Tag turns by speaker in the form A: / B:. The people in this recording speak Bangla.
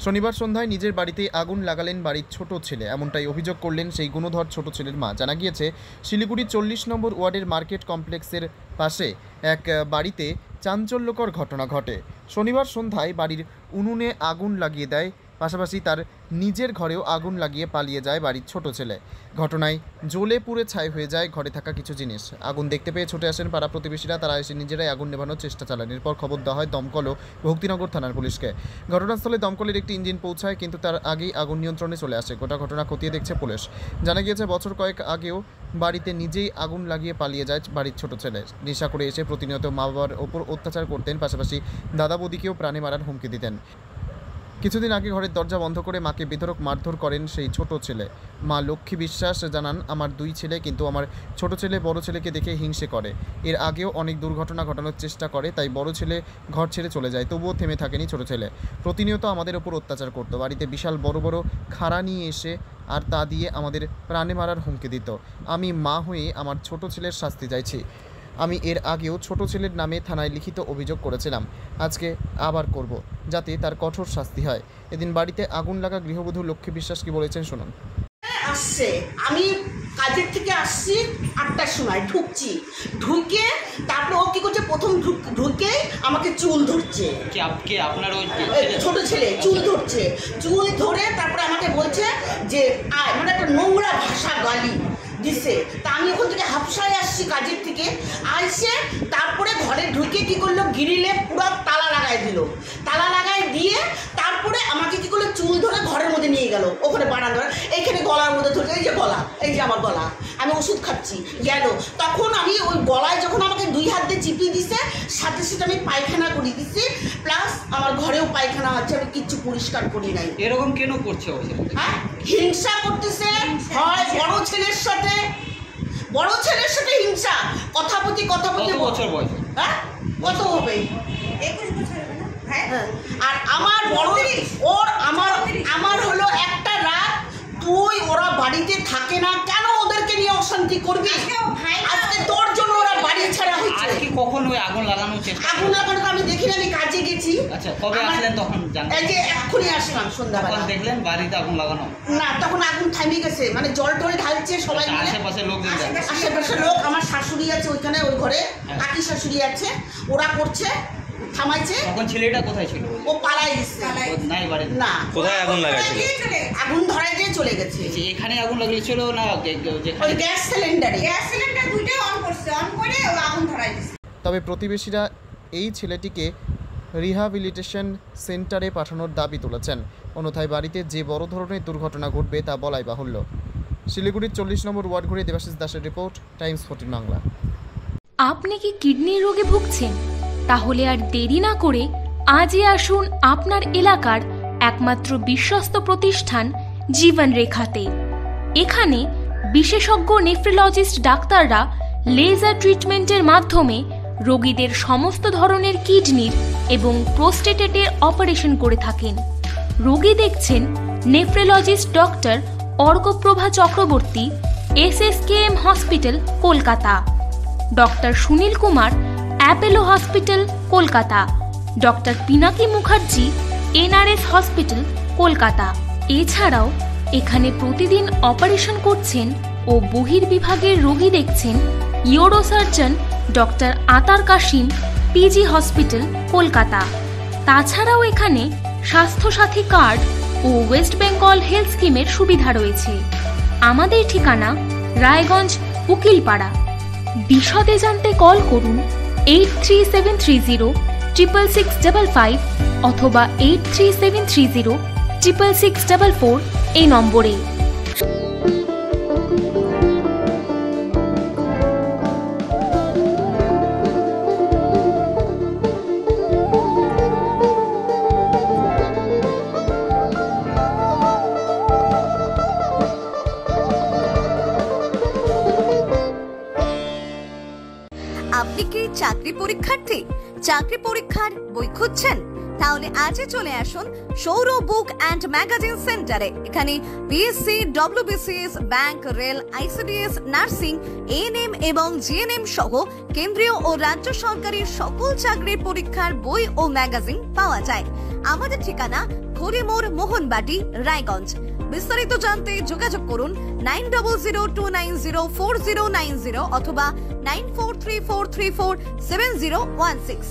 A: শনিবার সন্ধ্যায় নিজের বাড়িতে আগুন লাগালেন বাড়ির ছোট ছেলে, এমনটাই অভিযোগ করলেন সেই গুণধর ছোট ছেলের মা। জানা গিয়েছে, শিলিগুড়ির 40 নম্বর ওয়ার্ডের মার্কেট কমপ্লেক্সের পাশে এক বাড়িতে চাঞ্চল্যকর ঘটনা ঘটে। শনিবার সন্ধ্যায় বাড়ির উনুনে আগুন লাগিয়ে দেয়, পাশাপাশি তার নিজের ঘরেও আগুন লাগিয়ে পালিয়ে যায় বাড়ির ছোট ছেলে। ঘটনায় জ্বলে পুড়ে ছাই হয়ে যায় ঘরে থাকা কিছু জিনিস। আগুন দেখতে পেয়ে ছুটে আসেন পাড়া প্রতিবেশীরা, তারা এসে নিজেরাই আগুন নেভানোর চেষ্টা চালান। এরপর খবর দেওয়া হয় দমকল ও ভক্তিনগর থানার পুলিশকে। ঘটনাস্থলে দমকলের একটি ইঞ্জিন পৌঁছায়, কিন্তু তার আগেই আগুন নিয়ন্ত্রণে চলে আসে। গোটা ঘটনা খতিয়ে দেখছে পুলিশ। জানা গিয়েছে, বছর কয়েক আগেও বাড়িতে নিজেই আগুন লাগিয়ে পালিয়ে যায় বাড়ির ছোট ছেলে। নেশা করে এসে প্রতিনিয়ত মা বাবার ওপর অত্যাচার করতেন, পাশাপাশি দাদা বৌদিকেও প্রাণে মারার হুমকি দিতেন। কিছুদিন আগে ঘরের দরজা বন্ধ করে মাকে বেধড়ক মারধর করেন সেই ছোট ছেলে। মা লক্ষ্মী বিশ্বাস জানান, আমার 2 ছেলে, কিন্তু আমার ছোট ছেলে বড় ছেলেকে দেখে হিংসে করে। এর আগেও অনেক দুর্ঘটনা ঘটানোর চেষ্টা করে, তাই বড় ছেলে ঘর ছেড়ে চলে যায়। তবুও থেমে থাকেনি ছোট ছেলে, প্রতিনিয়ত আমাদের ওপর অত্যাচার করতো। বাড়িতে বিশাল বড় বড় খাড়া নিয়ে এসে আর তা দিয়ে আমাদের প্রাণে মারার হুমকি দিত। আমি মা হয়ে আমার ছোট ছেলের শাস্তি চাইছি। আমি এর আগেও ছোট ছেলের নামে থানায় লিখিত অভিযোগ করেছিলাম, আজকে আবার করব, যাতে তার কঠোর শাস্তি হয়। এদিন বাড়িতে আগুন লাগা গৃহবধূ লক্ষ্মী বিশ্বাস কি বলেছেন শুনুন।
B: আসছে, আমি কাজের থেকে আসছি 8টার সময়, ঢুকে তারপরে ও কি করছে, প্রথম ঢুকেই আমাকে চুল ধরছে।
C: আপনার ওই
B: ছোট ছেলে চুল ধরছে, চুল ধরে তারপরে আমাকে বলছে যে মানে একটা নোংরা ভাষা গালি দিছে। তা আমি ওখান থেকে হাফসায় আসছি কাজের থেকে, আসে তারপরে ঘরে ঢুকে কি করলো, গ্রিলে পুরো তালা লাগাই দিল। তালা লাগাই দিয়ে তারপরে আমাকে কি করলো, চুল ধরে ঘরের মধ্যে নিয়ে গেল, ওখানে বারান্দা, এইখানে গলার মধ্যে ধরে, এই যে গলা, এই যে আমার গলা, আমি ওষুধ খাচ্ছি গেল। তখন আমি ওই গলায় যখন আমাকে 2 হাত দিয়ে চিপিয়ে দিছে, সাথে সাথে আমি পায়খানা করে দিচ্ছি, প্লাস আমার ঘরেও পায়খানা আছে, আমি কিচ্ছু পরিষ্কার করি নাই।
C: এরকম কেন করছে?
B: হ্যাঁ, হিংসা করতেছে, হয় বড় ছেলের সাথে হিংসা, কথা প্রতি
C: বছর বয়স,
B: হ্যাঁ কত হবে,
D: 21 বছর। হ্যাঁ,
B: আর আমার বড় ওর আমার হলো একটা রাত, তুই ওরা বাড়িতে থাকে না কেন, ওদেরকে নিয়ে অশান্তি করবি? আজকে তোর জন্য ওরা বাড়ি ছাড়া হয়েছে।
C: আজকে কখন ওই আগুন লাগানোর চেষ্টা?
B: আগুন লাগানো আমি দেখিনি, আমি কাজে গেছি।
C: আচ্ছা, কবে আসলেন তখন?
B: এই যে এক্ষুনি আসলাম সন্ধ্যাবেলা।
C: দেখলেন বাড়িতে আগুন লাগানো?
B: না, তখন আগুন থামে গেছে, মানে জল টল ঢালছে সবাই মিলে।
C: আশেপাশে লোকজন,
B: আশেপাশে লোক, আমার শাশুড়ি আছে ওইখানে, ওই ঘরে কাকি শাশুড়ি আছে, ওরা করছে, থামাইছে।
C: তখন ছেলেটা কোথায় ছিল?
B: ও পালাই গেছে।
C: নাই বাড়িতে?
B: না,
E: কোথায় আগুন লাগাইছিল?
B: আগুন ধরাই দিয়ে চলে গেছে।
C: এখানে আগুন লাগিয়েছিল না
B: ওই গ্যাস সিলিন্ডার
D: দুইটাই অন করছে, অন করে আগুন ধরাই দিছে।
A: তবে প্রতিবেশীরা এই ছেলেটিকে রিহ্যাবিলিটেশন সেন্টারে পাঠানোর দাবি তুলেছেন, অন্যথায় বাড়িতে যে বড় ধরনের দুর্ঘটনা ঘটবে তা বলাই বাহুল্য। শিলিগুড়ির 40 নম্বর ওয়ার্ড ঘুরে দেবাশিস দাসের রিপোর্ট, টাইমস 14 বাংলা।
F: আপনি কি কিডনির রোগে ভুগছেন? তাহলে আর দেরি না করে আজই আসুন আপনার এলাকার একমাত্র বিশ্বস্ত প্রতিষ্ঠান জীবন রেখাতে। এখানে বিশেষজ্ঞ নেফ্রোলজিস্ট ডাক্তাররা লেজার ট্রিটমেন্টের মাধ্যমে রোগীদের সমস্ত ধরনের কিডনির এবং প্রোস্টেটের অপারেশন করে থাকেন। রোগী দেখছেন nephrologist doctor Arkaprava Chakraborty, SSKM hospital, Kolkata; doctor Sunil Kumar, Apollo hospital, Kolkata; doctor Pinaki Mukherjee, NRS hospital, Kolkata. এছাড়াও এখানে প্রতিদিন অপারেশন করছেন ও বহির্বিভাগের রোগী দেখছেন ইউরোসার্জন ডক্টর আতার কাশিম, PG হসপিটাল, কলকাতা। তাছাড়াও এখানে স্বাস্থ্যসাথী কার্ড ও ওয়েস্ট বেঙ্গল হেলথ স্কিমের সুবিধা রয়েছে। আমাদের ঠিকানা রায়গঞ্জ, উকিলপাড়া। বিশদে জানতে কল করুন 8373066655 অথবা 8373066644 এই নম্বরে।
G: আপনি কি চাকরি পরীক্ষার্থী? চাকরি পরীক্ষার বই খুঁজছেন?
E: তাহলে আজই চলে আসুন সৌর বুক অ্যান্ড ম্যাগাজিন সেন্টারে। এখানে BSc, WBCS, bank, rail, ICDS, nursing, ANM এবং জিএনএম সহ কেন্দ্রীয় ও রাজ্য সরকারি সকল চাকরির পরীক্ষার বই ও ম্যাগাজিন পাওয়া যায়। আমাদের ঠিকানা ঘড়িমোড়, মোহনবাটি, রায়গঞ্জ। বিস্তারিত জানতে যোগাযোগ করুন 9002904090 অথবা 9434347016।